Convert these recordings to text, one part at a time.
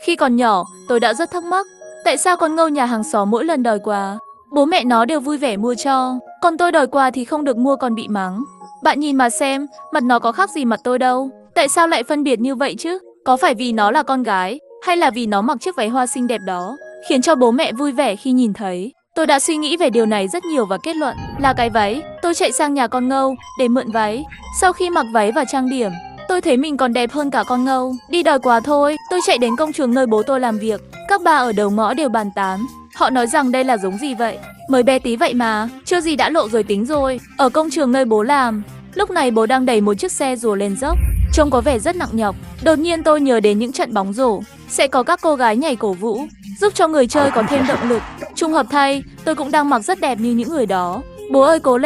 Khi còn nhỏ, tôi đã rất thắc mắc, tại sao con Ngâu nhà hàng xóm mỗi lần đòi quà, bố mẹ nó đều vui vẻ mua cho, còn tôi đòi quà thì không được mua còn bị mắng. Bạn nhìn mà xem, mặt nó có khác gì mặt tôi đâu, tại sao lại phân biệt như vậy chứ? Có phải vì nó là con gái, hay là vì nó mặc chiếc váy hoa xinh đẹp đó, khiến cho bố mẹ vui vẻ khi nhìn thấy? Tôi đã suy nghĩ về điều này rất nhiều và kết luận là cái váy. Tôi chạy sang nhà con Ngâu để mượn váy. Sau khi mặc váy và trang điểm, tôi thấy mình còn đẹp hơn cả con Ngâu. Đi đòi quà thôi, tôi chạy đến công trường nơi bố tôi làm việc. Các bà ở đầu ngõ đều bàn tán. Họ nói rằng đây là giống gì vậy? Mới bé tí vậy mà, chưa gì đã lộ rồi tính rồi. Ở công trường nơi bố làm, lúc này bố đang đẩy một chiếc xe rùa lên dốc, trông có vẻ rất nặng nhọc. Đột nhiên tôi nhớ đến những trận bóng rổ, sẽ có các cô gái nhảy cổ vũ, giúp cho người chơi có thêm động lực. Trùng hợp thay, tôi cũng đang mặc rất đẹp như những người đó. Bố ơi cố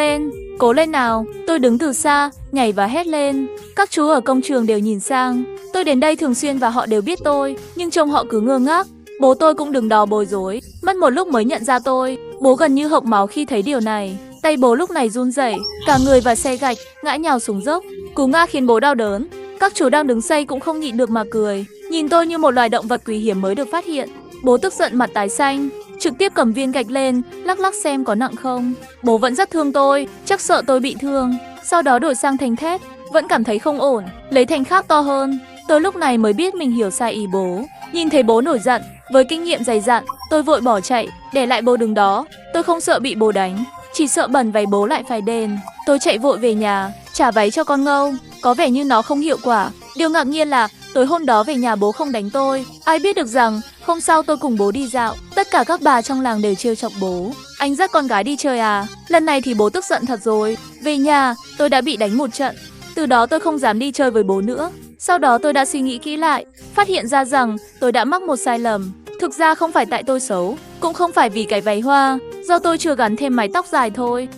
lên nào. Tôi đứng từ xa, nhảy và hét lên. Các chú ở công trường đều nhìn sang. Tôi đến đây thường xuyên và họ đều biết tôi, nhưng trông họ cứ ngơ ngác. Bố tôi cũng đứng đó bối rối, mất một lúc mới nhận ra tôi. Bố gần như hộc máu khi thấy điều này. Tay bố lúc này run rẩy, cả người và xe gạch ngã nhào xuống dốc. Cú ngã khiến bố đau đớn. Các chú đang đứng xây cũng không nhịn được mà cười, nhìn tôi như một loài động vật quý hiếm mới được phát hiện. Bố tức giận mặt tái xanh, trực tiếp cầm viên gạch lên, lắc lắc xem có nặng không. Bố vẫn rất thương tôi, chắc sợ tôi bị thương. Sau đó đổi sang thành thép, vẫn cảm thấy không ổn, lấy thành khác to hơn. Tôi lúc này mới biết mình hiểu sai ý bố. Nhìn thấy bố nổi giận, với kinh nghiệm dày dặn, tôi vội bỏ chạy, để lại bố đứng đó. Tôi không sợ bị bố đánh, chỉ sợ bẩn váy bố lại phải đền. Tôi chạy vội về nhà, trả váy cho con Ngâu. Có vẻ như nó không hiệu quả. Điều ngạc nhiên là tối hôm đó về nhà bố không đánh tôi. Ai biết được rằng hôm sau tôi cùng bố đi dạo, tất cả các bà trong làng đều trêu chọc bố. Anh dắt con gái đi chơi à? Lần này thì bố tức giận thật rồi. Về nhà, tôi đã bị đánh một trận. Từ đó tôi không dám đi chơi với bố nữa. Sau đó tôi đã suy nghĩ kỹ lại, phát hiện ra rằng tôi đã mắc một sai lầm. Thực ra không phải tại tôi xấu, cũng không phải vì cái váy hoa, do tôi chưa gắn thêm mái tóc dài thôi.